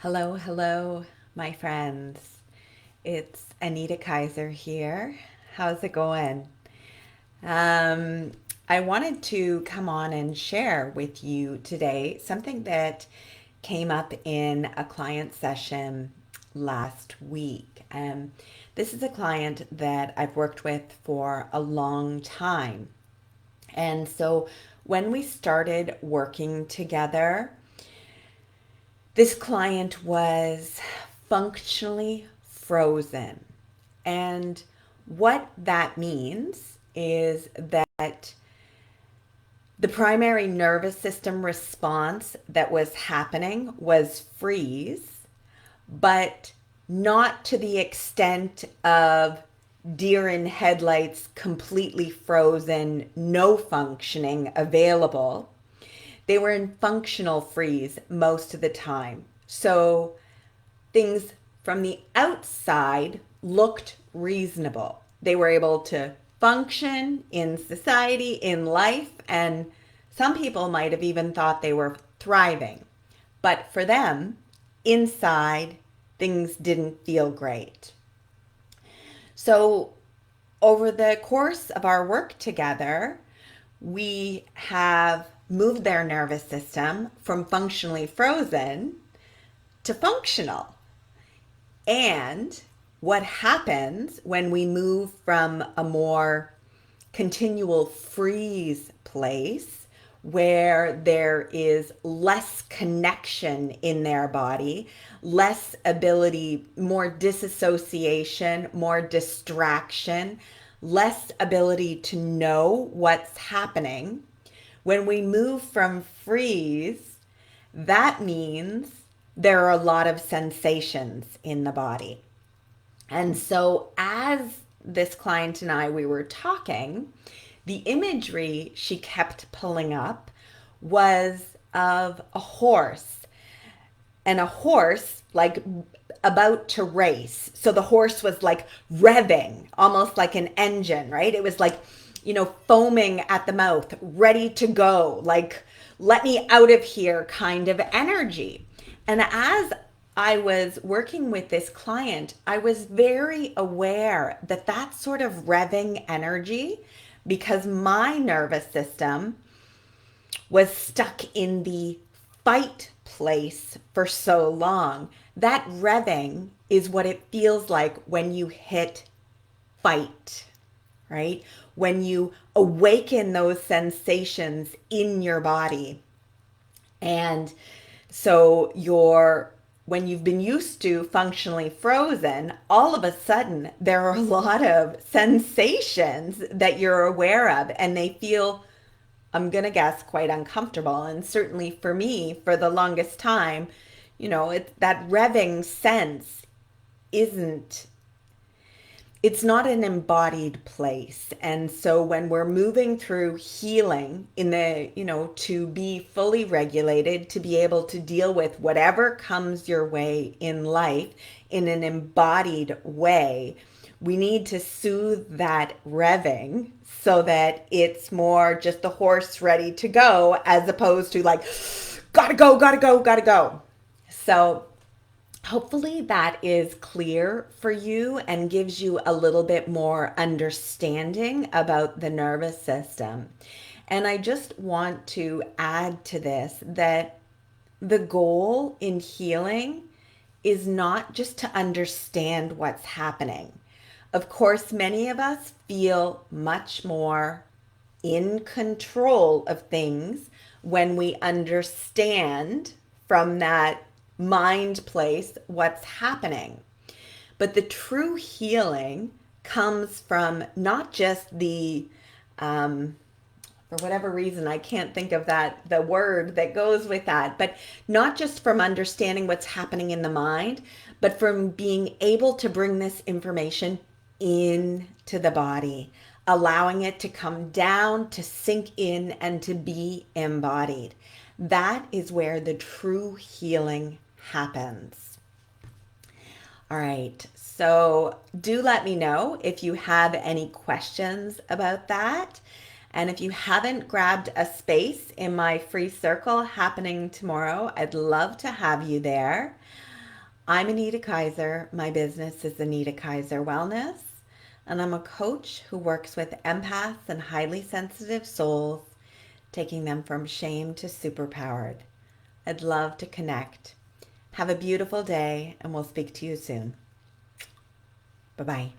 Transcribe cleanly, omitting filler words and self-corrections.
Hello, hello, my friends. It's Anita Kaiser here. How's it going? Um, I wanted to come on and share with you today something that came up in a client session last week. This is a client that I've worked with for a long time. And so when we started working together, this client was functionally frozen. And what that means is that the primary nervous system response that was happening was freeze, but not to the extent of deer in headlights, completely frozen, no functioning available. They were in functional freeze most of the time. So things from the outside looked reasonable. They were able to function in society, in life, and some people might have even thought they were thriving. But for them, inside, things didn't feel great. So, over the course of our work together, we have moved their nervous system from functionally frozen to functional. And what happens when we move from a more continual freeze place where there is less connection in their body, less ability, more disassociation, more distraction, less ability to know what's happening. When we move from freeze, that means there are a lot of sensations in the body. And so, as this client and we were talking, the imagery she kept pulling up was of a horse, and a horse like about to race. So the horse was like revving, almost like an engine, right? It was like, foaming at the mouth, ready to go, like, let me out of here kind of energy. And as I was working with this client, I was very aware that that sort of revving energy, because my nervous system was stuck in the fight place for so long. That revving is what it feels like when you hit fight, right? When you awaken those sensations in your body. And so when you've been used to functionally frozen, all of a sudden there are a lot of sensations that you're aware of, and they feel, I'm going to guess, quite uncomfortable. And certainly for me, for the longest time, that revving sense isn't, it's not an embodied place. And so when we're moving through healing to be fully regulated, to be able to deal with whatever comes your way in life in an embodied way, we need to soothe that revving so that it's more just the horse ready to go, as opposed to like, gotta go, gotta go, gotta go. So hopefully that is clear for you and gives you a little bit more understanding about the nervous system. And I just want to add to this that the goal in healing is not just to understand what's happening. Of course, many of us feel much more in control of things when we understand from that mind place what's happening. But the true healing comes from not just for whatever reason, I can't think of the word that goes with that, but not just from understanding what's happening in the mind, but from being able to bring this information into the body, allowing it to come down, to sink in, and to be embodied. That is where the true healing happens. All right, so do let me know if you have any questions about that. And if you haven't grabbed a space in my free circle happening tomorrow, I'd love to have you there. I'm Anita Kaiser. My business is Anita Kaiser Wellness, and I'm a coach who works with empaths and highly sensitive souls, taking them from shame to superpowered. I'd love to connect. Have a beautiful day, and we'll speak to you soon. Bye bye.